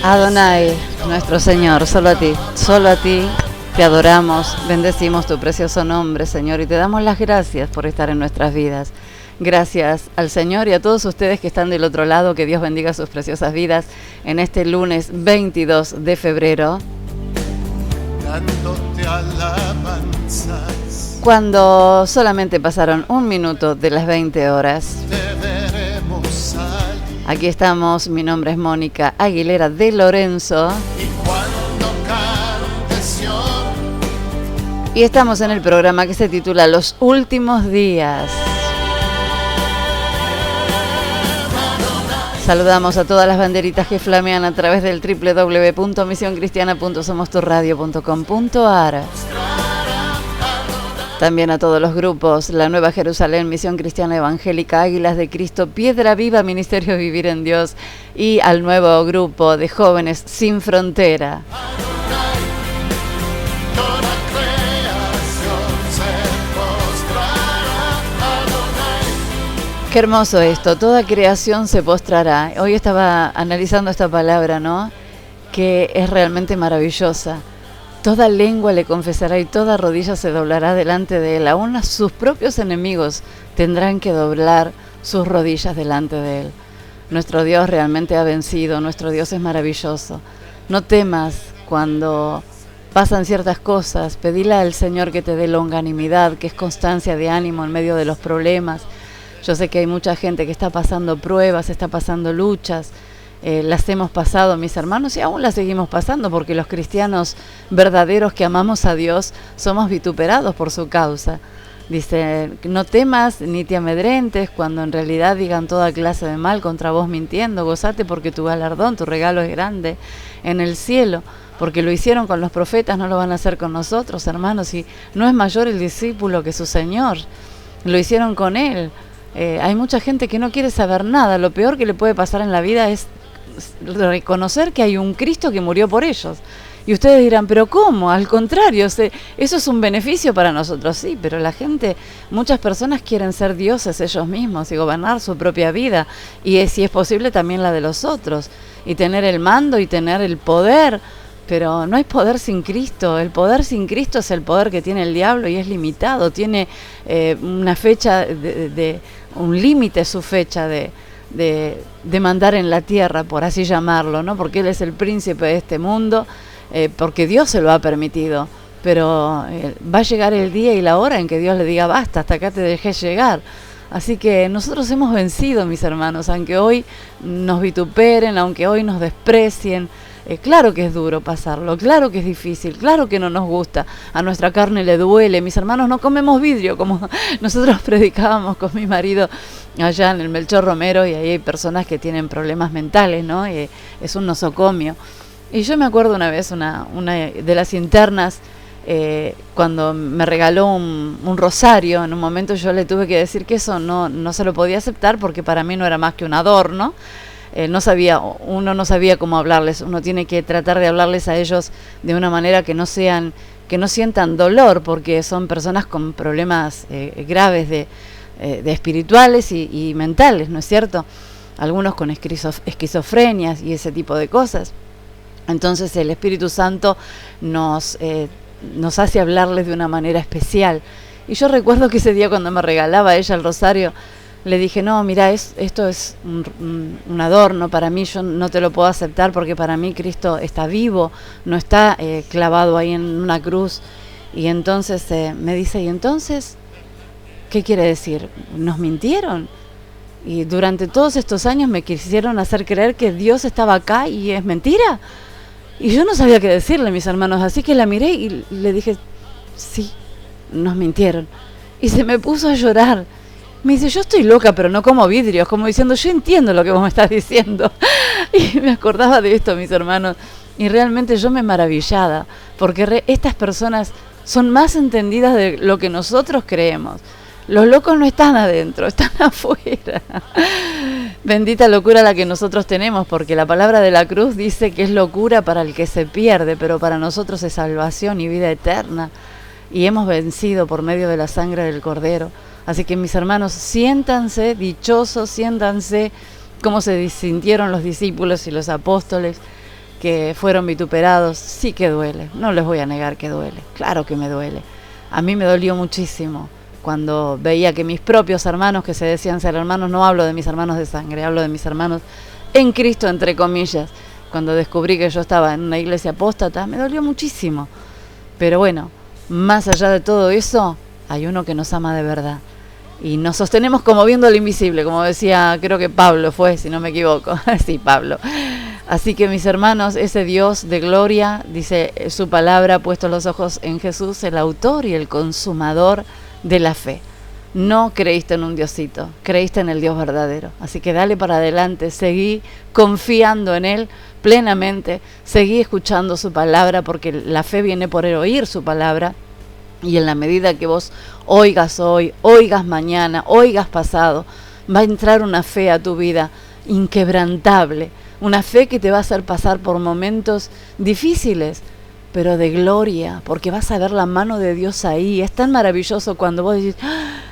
Adonai, nuestro Señor, solo a ti te adoramos, bendecimos tu precioso nombre, Señor, y te damos las gracias por estar en nuestras vidas. Gracias al Señor y a todos ustedes que están del otro lado, que Dios bendiga sus preciosas vidas en este lunes 22 de febrero. Dándote alabanzas. Cuando solamente pasaron 1 minuto de las 20 horas. Aquí estamos, mi nombre es Mónica Aguilera de Lorenzo. Y estamos en el programa que se titula Los Últimos Días. Saludamos a todas las banderitas que flamean a través del www.misioncristiana.somosturradio.com.ar. También a todos los grupos, la Nueva Jerusalén, Misión Cristiana Evangélica, Águilas de Cristo, Piedra Viva, Ministerio Vivir en Dios, y al nuevo grupo de Jóvenes Sin Frontera. Qué hermoso esto, toda creación se postrará. Hoy estaba analizando esta palabra, ¿no? Que es realmente maravillosa. Toda lengua le confesará y toda rodilla se doblará delante de él. Aún sus propios enemigos tendrán que doblar sus rodillas delante de él. Nuestro Dios realmente ha vencido, nuestro Dios es maravilloso. No temas cuando pasan ciertas cosas, pedile al Señor que te dé longanimidad, que es constancia de ánimo en medio de los problemas. Yo sé que hay mucha gente que está pasando pruebas, está pasando luchas. Las hemos pasado, mis hermanos, y aún las seguimos pasando, porque los cristianos verdaderos que amamos a Dios somos vituperados por su causa. Dice, no temas ni te amedrentes cuando en realidad digan toda clase de mal contra vos mintiendo. Gozate porque tu galardón, tu regalo es grande en el cielo, porque lo hicieron con los profetas, no lo van a hacer con nosotros, hermanos, y no es mayor el discípulo que su Señor. Lo hicieron con Él. Hay mucha gente que no quiere saber nada. Lo peor que le puede pasar en la vida es reconocer que hay un Cristo que murió por ellos. Y ustedes dirán, ¿pero cómo? Al contrario, eso es un beneficio para nosotros, sí, pero la gente, muchas personas quieren ser dioses ellos mismos y gobernar su propia vida, y si es posible también la de los otros, y tener el mando y tener el poder, pero no hay poder sin Cristo. El poder sin Cristo es el poder que tiene el diablo y es limitado, tiene una fecha, un límite su fecha de mandar en la tierra, por así llamarlo, ¿no? Porque Él es el príncipe de este mundo, porque Dios se lo ha permitido, pero va a llegar el día y la hora en que Dios le diga basta, hasta acá te dejé llegar. Así que nosotros hemos vencido, mis hermanos, aunque hoy nos vituperen, aunque hoy nos desprecien. Claro que es duro pasarlo, claro que es difícil, claro que no nos gusta, a nuestra carne le duele. Mis hermanos, no comemos vidrio, como nosotros predicábamos con mi marido allá en el Melchor Romero, y ahí hay personas que tienen problemas mentales, ¿no? Es un nosocomio. Y yo me acuerdo una vez, una de las internas, cuando me regaló un rosario, en un momento yo le tuve que decir que eso no se lo podía aceptar, porque para mí no era más que un adorno. Uno no sabía cómo hablarles. Uno tiene que tratar de hablarles a ellos de una manera que no sientan dolor, porque son personas con problemas graves de espirituales y mentales, ¿no es cierto? Algunos con esquizofrenias y ese tipo de cosas. Entonces el Espíritu Santo nos hace hablarles de una manera especial. Y yo recuerdo que ese día, cuando me regalaba ella el rosario, le dije, no, mira, esto es un adorno para mí, yo no te lo puedo aceptar, porque para mí Cristo está vivo, no está clavado ahí en una cruz. Y entonces me dice, ¿y entonces qué quiere decir? ¿Nos mintieron? Y durante todos estos años me quisieron hacer creer que Dios estaba acá y es mentira. Y yo no sabía qué decirle, mis hermanos, así que la miré y le dije, sí, nos mintieron. Y se me puso a llorar. Me dice, yo estoy loca, pero no como vidrios, como diciendo, yo entiendo lo que vos me estás diciendo. Y me acordaba de esto, mis hermanos, y realmente yo me maravillaba, porque estas personas son más entendidas de lo que nosotros creemos. Los locos no están adentro, están afuera. Bendita locura la que nosotros tenemos, porque la palabra de la cruz dice que es locura para el que se pierde, pero para nosotros es salvación y vida eterna. Y hemos vencido por medio de la sangre del Cordero. Así que, mis hermanos, siéntanse dichosos, siéntanse como se sintieron los discípulos y los apóstoles, que fueron vituperados, sí que duele, no les voy a negar que duele, claro que me duele. A mí me dolió muchísimo cuando veía que mis propios hermanos, que se decían ser hermanos, no hablo de mis hermanos de sangre, hablo de mis hermanos en Cristo, entre comillas, cuando descubrí que yo estaba en una iglesia apóstata, me dolió muchísimo. Pero bueno, más allá de todo eso, hay uno que nos ama de verdad. Y nos sostenemos como viendo lo invisible, como decía, creo que Pablo fue, si no me equivoco. Sí, Pablo. Así que mis hermanos, ese Dios de gloria, dice su palabra, puestos los ojos en Jesús, el autor y el consumador de la fe. No creíste en un diosito, creíste en el Dios verdadero. Así que dale para adelante, seguí confiando en Él plenamente, seguí escuchando su palabra, porque la fe viene por el oír su palabra. Y en la medida que vos oigas hoy, oigas mañana, oigas pasado, va a entrar una fe a tu vida inquebrantable, una fe que te va a hacer pasar por momentos difíciles, pero de gloria, porque vas a ver la mano de Dios ahí. Es tan maravilloso cuando vos decís,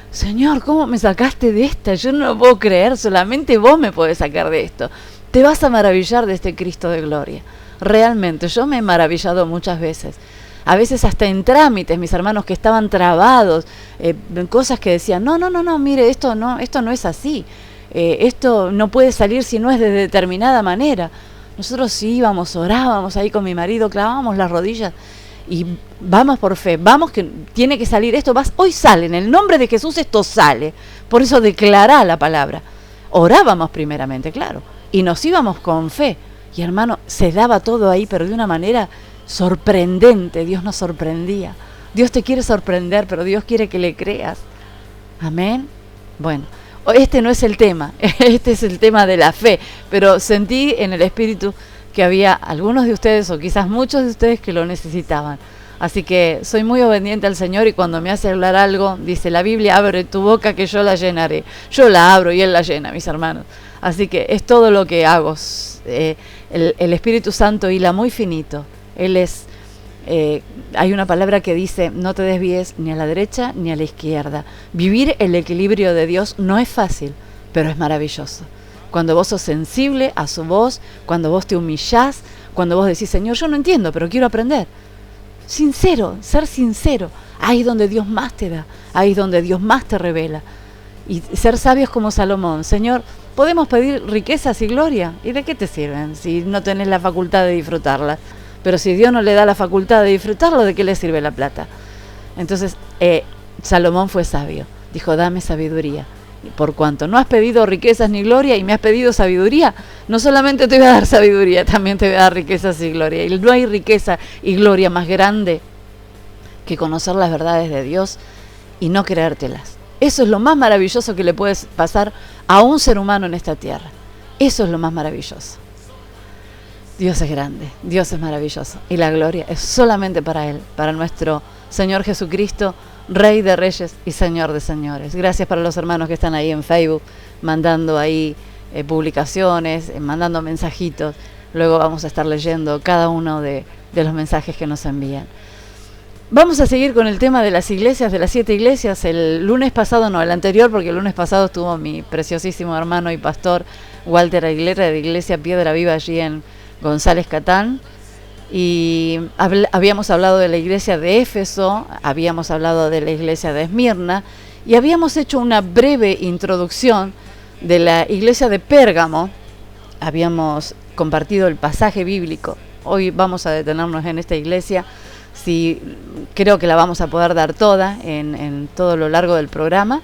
Señor, ¿cómo me sacaste de esta? Yo no lo puedo creer, solamente vos me podés sacar de esto. Te vas a maravillar de este Cristo de gloria. Realmente, yo me he maravillado muchas veces. A veces hasta en trámites, mis hermanos que estaban trabados, cosas que decían, no, mire, esto no es así. Esto no puede salir si no es de determinada manera. Nosotros íbamos, orábamos ahí con mi marido, clavábamos las rodillas y vamos por fe, vamos que tiene que salir esto, hoy sale, en el nombre de Jesús esto sale. Por eso declará la palabra. Orábamos primeramente, claro, y nos íbamos con fe. Y hermano, se daba todo ahí, pero de una manera sorprendente. Dios nos sorprendía. Dios te quiere sorprender, pero Dios quiere que le creas. Amén. Bueno, este no es el tema, este es el tema de la fe, pero sentí en el espíritu que había algunos de ustedes, o quizás muchos de ustedes, que lo necesitaban. Así que soy muy obediente al Señor, y cuando me hace hablar algo, dice la Biblia, abre tu boca que yo la llenaré. Yo la abro y Él la llena, mis hermanos. Así que es todo lo que hago. El Espíritu Santo hila muy finito. Él es, hay una palabra que dice, no te desvíes ni a la derecha ni a la izquierda. Vivir el equilibrio de Dios no es fácil, pero es maravilloso. Cuando vos sos sensible a su voz, cuando vos te humillás, cuando vos decís, Señor, yo no entiendo, pero quiero aprender. Sincero, ser sincero. Ahí es donde Dios más te da, ahí es donde Dios más te revela. Y ser sabios como Salomón. Señor, podemos pedir riquezas y gloria. ¿Y de qué te sirven si no tenés la facultad de disfrutarlas? Pero si Dios no le da la facultad de disfrutarlo, ¿de qué le sirve la plata? Entonces, Salomón fue sabio. Dijo, dame sabiduría. Y por cuanto no has pedido riquezas ni gloria y me has pedido sabiduría, no solamente te voy a dar sabiduría, también te voy a dar riquezas y gloria. Y no hay riqueza y gloria más grande que conocer las verdades de Dios y no creértelas. Eso es lo más maravilloso que le puede pasar a un ser humano en esta tierra. Eso es lo más maravilloso. Dios es grande, Dios es maravilloso, y la gloria es solamente para Él, para nuestro Señor Jesucristo, Rey de Reyes y Señor de Señores. Gracias para los hermanos que están ahí en Facebook, mandando ahí publicaciones, mandando mensajitos. Luego vamos a estar leyendo cada uno de los mensajes que nos envían. Vamos a seguir con el tema de las iglesias, de las 7 iglesias. El lunes pasado, no, el anterior, porque el lunes pasado estuvo mi preciosísimo hermano y pastor Walter Aguilera, de Iglesia Piedra Viva, allí en González Catán, y habíamos hablado de la iglesia de Éfeso, habíamos hablado de la iglesia de Esmirna, y habíamos hecho una breve introducción de la iglesia de Pérgamo. Habíamos compartido el pasaje bíblico. Hoy vamos a detenernos en esta iglesia. Sí, creo que la vamos a poder dar toda en todo lo largo del programa.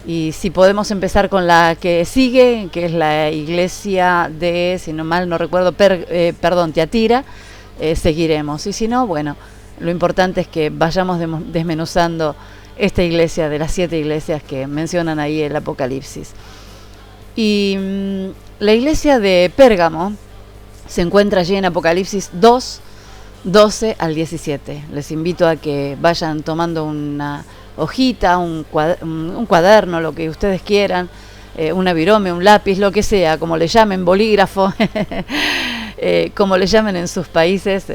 Y si podemos empezar con la que sigue, que es la iglesia de, si no mal no recuerdo, Tiatira, seguiremos. Y si no, bueno, lo importante es que vayamos desmenuzando esta iglesia de las 7 iglesias que mencionan ahí el Apocalipsis. Y la iglesia de Pérgamo se encuentra allí en Apocalipsis 2, 12 al 17. Les invito a que vayan tomando una hojita, un cuaderno, lo que ustedes quieran, una virome, un lápiz, lo que sea, como le llamen, bolígrafo, como le llamen en sus países.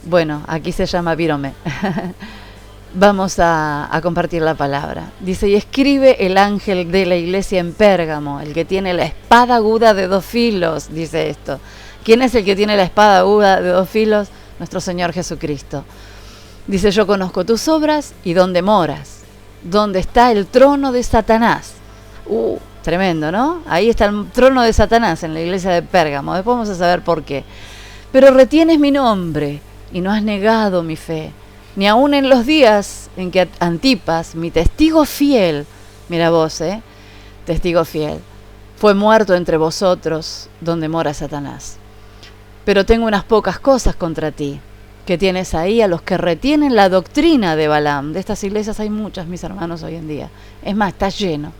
Bueno, aquí se llama virome. Vamos a compartir la palabra. Dice, y escribe el ángel de la iglesia en Pérgamo, el que tiene la espada aguda de 2 filos, dice esto. ¿Quién es el que tiene la espada aguda de 2 filos? Nuestro Señor Jesucristo. Dice, yo conozco tus obras y dónde moras, dónde está el trono de Satanás. Tremendo, ¿no? Ahí está el trono de Satanás en la iglesia de Pérgamo. Después vamos a saber por qué. Pero retienes mi nombre y no has negado mi fe, ni aun en los días en que Antipas, mi testigo fiel, mira vos, testigo fiel, fue muerto entre vosotros donde mora Satanás. Pero tengo unas pocas cosas contra ti, que tienes ahí a los que retienen la doctrina de Balaam. De estas iglesias hay muchas, mis hermanos, hoy en día. Es más, está lleno.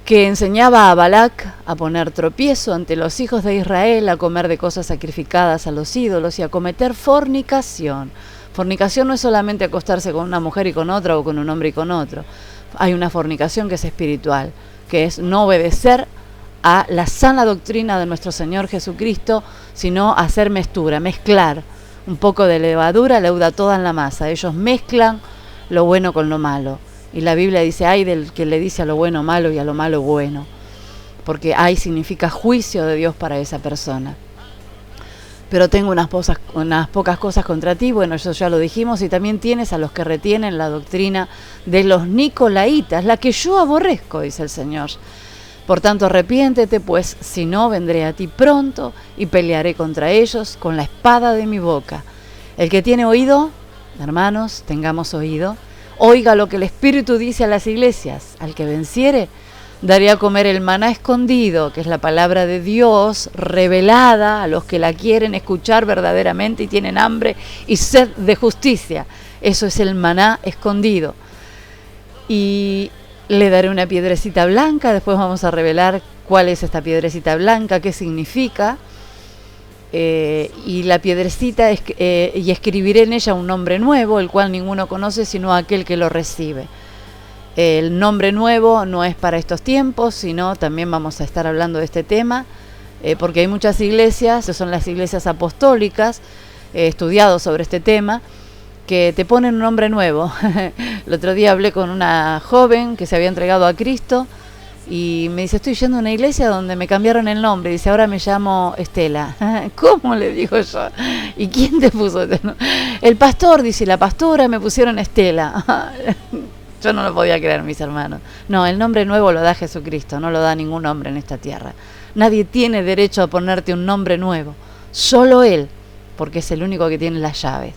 Que enseñaba a Balac a poner tropiezo ante los hijos de Israel, a comer de cosas sacrificadas a los ídolos y a cometer fornicación. Fornicación no es solamente acostarse con una mujer y con otra o con un hombre y con otro. Hay una fornicación que es espiritual, que es no obedecer a la sana doctrina de nuestro Señor Jesucristo, sino hacer mezclar un poco de levadura, leuda toda en la masa. Ellos mezclan lo bueno con lo malo. Y la Biblia dice, ay del que le dice a lo bueno malo y a lo malo bueno. Porque ay significa juicio de Dios para esa persona. Pero tengo unas pocas cosas contra ti, bueno, eso ya lo dijimos, y también tienes a los que retienen la doctrina de los nicolaitas, la que yo aborrezco, dice el Señor. Por tanto, arrepiéntete, pues si no, vendré a ti pronto y pelearé contra ellos con la espada de mi boca. El que tiene oído, hermanos, tengamos oído, oiga lo que el Espíritu dice a las iglesias. Al que venciere, daré a comer el maná escondido, que es la palabra de Dios revelada a los que la quieren escuchar verdaderamente y tienen hambre y sed de justicia. Eso es el maná escondido. Y le daré una piedrecita blanca, después vamos a revelar cuál es esta piedrecita blanca, qué significa. Y la piedrecita y escribiré en ella un nombre nuevo, el cual ninguno conoce sino aquel que lo recibe. El nombre nuevo no es para estos tiempos, sino también vamos a estar hablando de este tema, porque hay muchas iglesias, son las iglesias apostólicas, estudiado sobre este tema, que te ponen un nombre nuevo. El otro día hablé con una joven que se había entregado a Cristo, y me dice, estoy yendo a una iglesia donde me cambiaron el nombre. Dice, ahora me llamo Estela. ¿Cómo? Le digo yo. ¿Y quién te puso este nombre? El pastor, dice, la pastora me pusieron Estela. Yo no lo podía creer, mis hermanos. No, el nombre nuevo lo da Jesucristo, no lo da ningún hombre en esta tierra. Nadie tiene derecho a ponerte un nombre nuevo. Solo Él, porque es el único que tiene las llaves.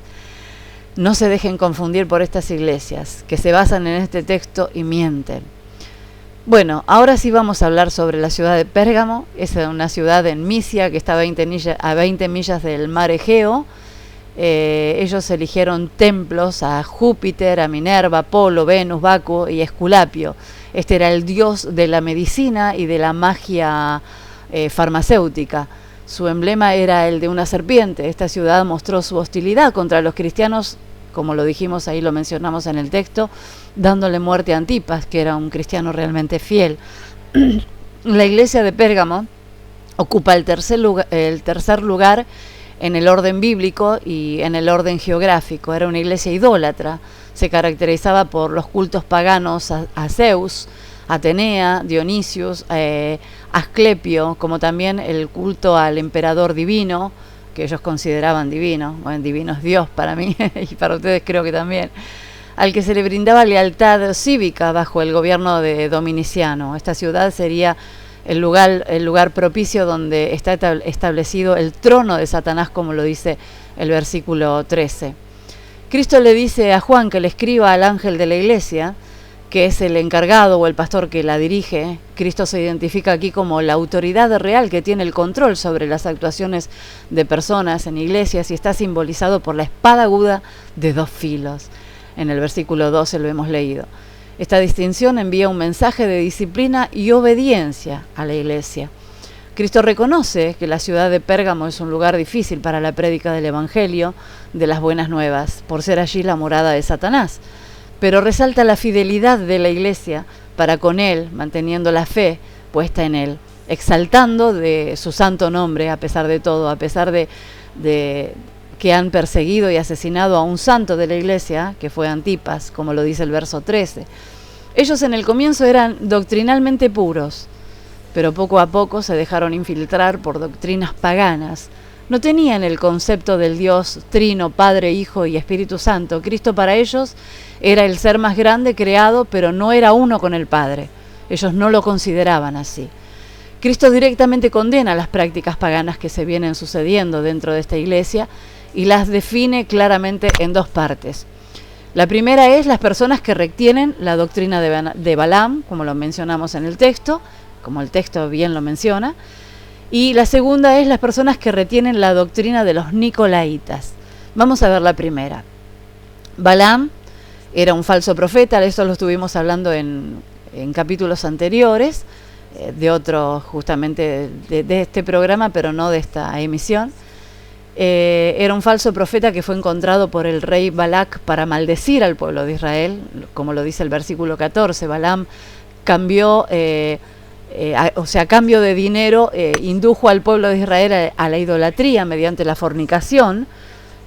No se dejen confundir por estas iglesias, que se basan en este texto y mienten. Bueno, ahora sí vamos a hablar sobre la ciudad de Pérgamo. Es una ciudad en Misia que está a 20 millas del mar Egeo. Ellos eligieron templos a Júpiter, a Minerva, Apolo, Venus, Baco y Esculapio. Este era el dios de la medicina y de la magia farmacéutica. Su emblema era el de una serpiente. Esta ciudad mostró su hostilidad contra los cristianos, como lo dijimos ahí, lo mencionamos en el texto, dándole muerte a Antipas, que era un cristiano realmente fiel. La iglesia de Pérgamo ocupa el tercer lugar en el orden bíblico y en el orden geográfico. Era una iglesia idólatra, se caracterizaba por los cultos paganos a Zeus, Atenea, Dionisios, Asclepio, como también el culto al emperador divino, que ellos consideraban divino. Bueno, divino es Dios para mí y para ustedes creo que también, al que se le brindaba lealtad cívica bajo el gobierno de Dominiciano. Esta ciudad sería el lugar propicio donde está establecido el trono de Satanás, como lo dice el versículo 13. Cristo le dice a Juan que le escriba al ángel de la iglesia, que es el encargado o el pastor que la dirige. Cristo se identifica aquí como la autoridad real que tiene el control sobre las actuaciones de personas en iglesias y está simbolizado por la espada aguda de 2 filos. En el versículo 12 lo hemos leído. Esta distinción envía un mensaje de disciplina y obediencia a la iglesia. Cristo reconoce que la ciudad de Pérgamo es un lugar difícil para la prédica del Evangelio, de las buenas nuevas, por ser allí la morada de Satanás. Pero resalta la fidelidad de la iglesia para con Él, manteniendo la fe puesta en Él, exaltando de su santo nombre a pesar de todo, a pesar de que han perseguido y asesinado a un santo de la iglesia, que fue Antipas, como lo dice el verso 13. Ellos en el comienzo eran doctrinalmente puros, pero poco a poco se dejaron infiltrar por doctrinas paganas. No tenían el concepto del Dios trino, Padre, Hijo y Espíritu Santo. Cristo para ellos era el ser más grande creado, pero no era uno con el Padre. Ellos no lo consideraban así. Cristo directamente condena las prácticas paganas que se vienen sucediendo dentro de esta iglesia y las define claramente en dos partes. La primera es las personas que retienen la doctrina de Balaam, como lo mencionamos en el texto, como el texto bien lo menciona, y la segunda es las personas que retienen la doctrina de los nicolaitas. Vamos a ver la primera. Balaam era un falso profeta, esto lo estuvimos hablando en capítulos anteriores, de otro justamente de este programa, pero no de esta emisión. Era un falso profeta que fue encontrado por el rey Balac para maldecir al pueblo de Israel, como lo dice el versículo 14. Balaam cambió, a cambio de dinero, indujo al pueblo de Israel a la idolatría mediante la fornicación.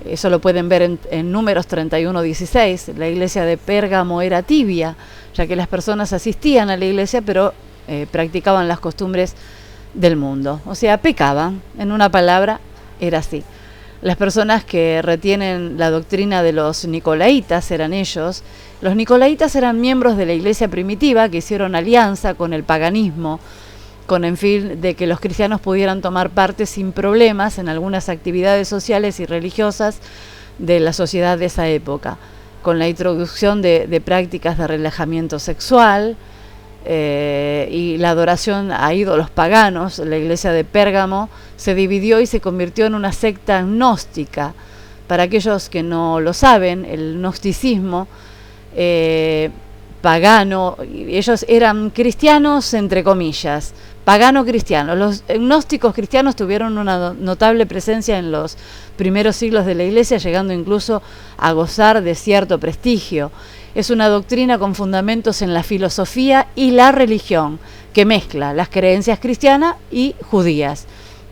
Eso lo pueden ver en Números 31:16. La iglesia de Pérgamo era tibia, ya que las personas asistían a la iglesia, pero practicaban las costumbres del mundo. O sea, pecaban. En una palabra, era así. Las personas que retienen la doctrina de los nicolaitas eran ellos. Los nicolaitas eran miembros de la iglesia primitiva que hicieron alianza con el paganismo, con el fin de que los cristianos pudieran tomar parte sin problemas en algunas actividades sociales y religiosas de la sociedad de esa época, con la introducción de prácticas de relajamiento sexual y la adoración a ídolos paganos. La iglesia de Pérgamo se dividió y se convirtió en una secta gnóstica. Para aquellos que no lo saben, el gnosticismo pagano, ellos eran cristianos entre comillas, pagano-cristianos. Los gnósticos cristianos tuvieron una notable presencia en los primeros siglos de la iglesia, llegando incluso a gozar de cierto prestigio. Es una doctrina con fundamentos en la filosofía y la religión, que mezcla las creencias cristianas y judías,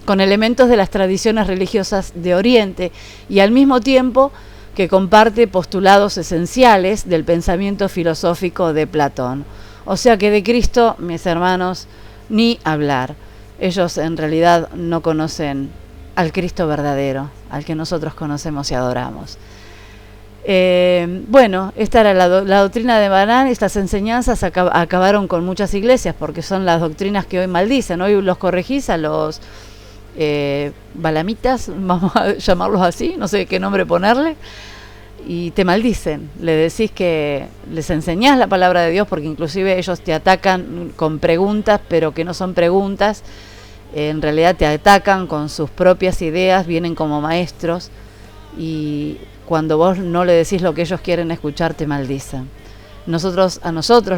con elementos de las tradiciones religiosas de Oriente, y al mismo tiempo que comparte postulados esenciales del pensamiento filosófico de Platón. O sea que de Cristo, mis hermanos, ni hablar. Ellos en realidad no conocen al Cristo verdadero, al que nosotros conocemos y adoramos. Bueno, esta era la doctrina de Balaam. Estas enseñanzas acabaron con muchas iglesias, porque son las doctrinas que hoy maldicen. Hoy los corregís a los balamitas, vamos a llamarlos así, no sé qué nombre ponerle, y te maldicen. Le decís que les enseñás la palabra de Dios, porque inclusive ellos te atacan con preguntas, pero que no son preguntas. En realidad te atacan con sus propias ideas, vienen como maestros, y cuando vos no le decís lo que ellos quieren escuchar, te maldicen. A nosotros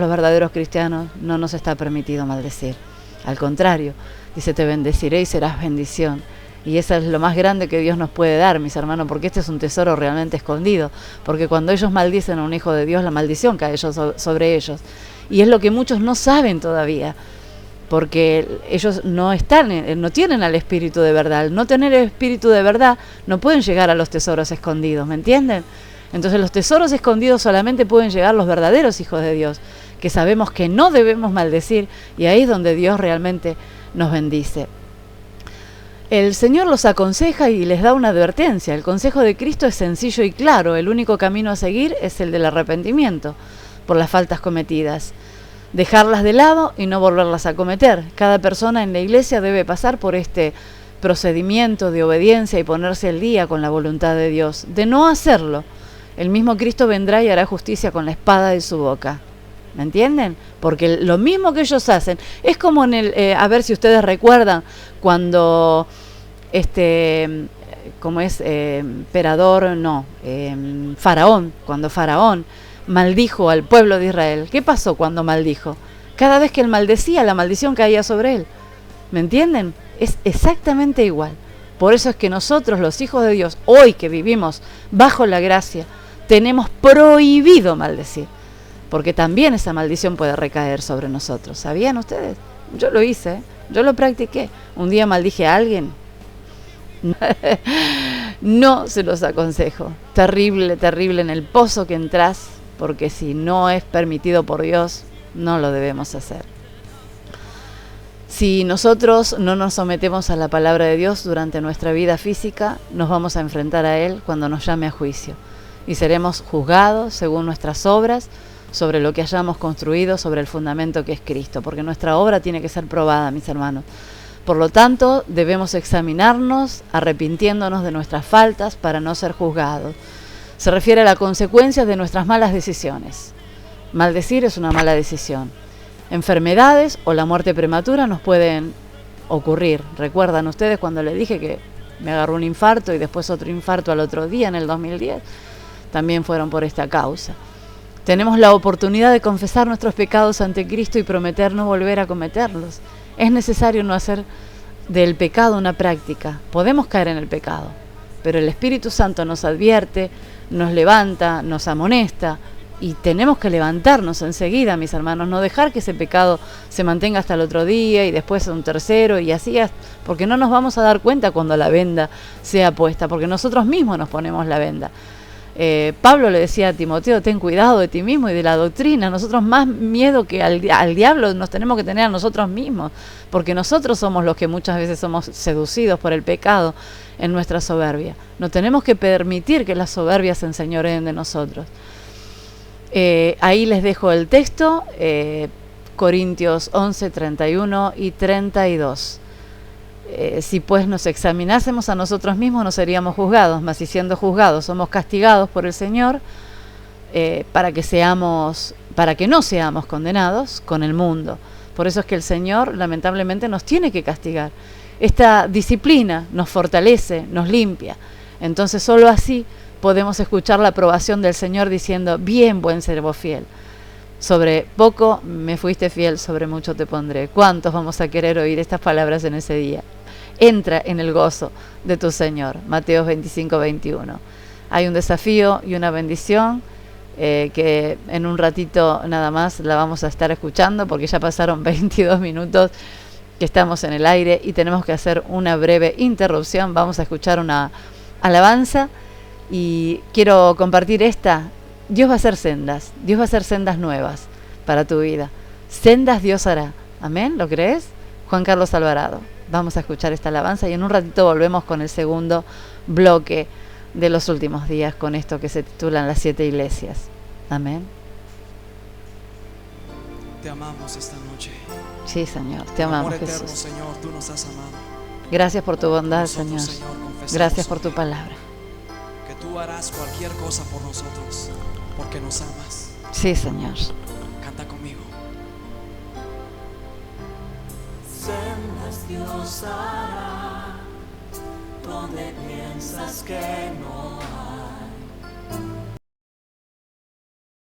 los verdaderos cristianos no nos está permitido maldecir. Al contrario, dice: te bendeciré y serás bendición. Y eso es lo más grande que Dios nos puede dar, mis hermanos, porque este es un tesoro realmente escondido. Porque cuando ellos maldicen a un hijo de Dios, la maldición cae sobre ellos. Y es lo que muchos no saben todavía, porque ellos no tienen al espíritu de verdad. Al no tener el espíritu de verdad, no pueden llegar a los tesoros escondidos, ¿me entienden? Entonces los tesoros escondidos solamente pueden llegar los verdaderos hijos de Dios, que sabemos que no debemos maldecir, y ahí es donde Dios realmente nos bendice. El Señor los aconseja y les da una advertencia. El consejo de Cristo es sencillo y claro. El único camino a seguir es el del arrepentimiento por las faltas cometidas. Dejarlas de lado y no volverlas a cometer. Cada persona en la iglesia debe pasar por este procedimiento de obediencia y ponerse al día con la voluntad de Dios. De no hacerlo, el mismo Cristo vendrá y hará justicia con la espada de su boca. ¿Me entienden? Porque lo mismo que ellos hacen es como en a ver si ustedes recuerdan cuando Faraón, cuando Faraón maldijo al pueblo de Israel. ¿Qué pasó cuando maldijo? Cada vez que él maldecía, la maldición caía sobre él. ¿Me entienden? Es exactamente igual. Por eso es que nosotros, los hijos de Dios, hoy que vivimos bajo la gracia, tenemos prohibido maldecir, porque también esa maldición puede recaer sobre nosotros. ¿Sabían ustedes? Yo lo hice, yo lo practiqué. Un día maldije a alguien. No se los aconsejo. Terrible, terrible en el pozo que entras, porque si no es permitido por Dios, no lo debemos hacer. Si nosotros no nos sometemos a la palabra de Dios durante nuestra vida física, nos vamos a enfrentar a Él cuando nos llame a juicio. Y seremos juzgados según nuestras obras, sobre lo que hayamos construido, sobre el fundamento que es Cristo. Porque nuestra obra tiene que ser probada, mis hermanos. Por lo tanto, debemos examinarnos, arrepintiéndonos de nuestras faltas para no ser juzgados. Se refiere a las consecuencias de nuestras malas decisiones. Maldecir es una mala decisión. Enfermedades o la muerte prematura nos pueden ocurrir. ¿Recuerdan ustedes cuando les dije que me agarró un infarto y después otro infarto al otro día en el 2010? También fueron por esta causa. Tenemos la oportunidad de confesar nuestros pecados ante Cristo y prometer no volver a cometerlos. Es necesario no hacer del pecado una práctica. Podemos caer en el pecado, pero el Espíritu Santo nos advierte, nos levanta, nos amonesta, y tenemos que levantarnos enseguida, mis hermanos, no dejar que ese pecado se mantenga hasta el otro día y después un tercero y así, porque no nos vamos a dar cuenta cuando la venda sea puesta, porque nosotros mismos nos ponemos la venda. Pablo le decía a Timoteo, ten cuidado de ti mismo y de la doctrina. Nosotros más miedo que al diablo nos tenemos que tener a nosotros mismos, porque nosotros somos los que muchas veces somos seducidos por el pecado en nuestra soberbia. No tenemos que permitir que la soberbia se enseñoreen de nosotros. Ahí les dejo el texto, Corintios 11, 31 y 32. Si pues nos examinásemos a nosotros mismos no seríamos juzgados, mas si siendo juzgados somos castigados por el Señor, para que no seamos condenados con el mundo. Por eso es que el Señor lamentablemente nos tiene que castigar. Esta disciplina nos fortalece, nos limpia. Entonces solo así podemos escuchar la aprobación del Señor diciendo, bien, buen siervo fiel. Sobre poco me fuiste fiel, sobre mucho te pondré. ¿Cuántos vamos a querer oír estas palabras en ese día? Entra en el gozo de tu Señor. Mateo 25, 21. Hay un desafío y una bendición que en un ratito nada más la vamos a estar escuchando, porque ya pasaron 22 minutos que estamos en el aire y tenemos que hacer una breve interrupción. Vamos a escuchar una alabanza y quiero compartir esta. Dios va a hacer sendas nuevas para tu vida. Sendas Dios hará. Amén, ¿lo crees? Juan Carlos Alvarado. Vamos a escuchar esta alabanza y en un ratito volvemos con el segundo bloque de los últimos días, con esto que se titulan las 7 iglesias. Amén. Te amamos esta noche. Sí, Señor, te amamos, Jesús. Jesús. Señor, tú nos has amado. Gracias por tu bondad, Nosotros, Señor. Señor, Gracias por tu palabra. Que tú harás cualquier cosa por nosotros, porque nos amas. Sí, Señor. Canta conmigo. Sendas Dios hará donde piensas que no hay.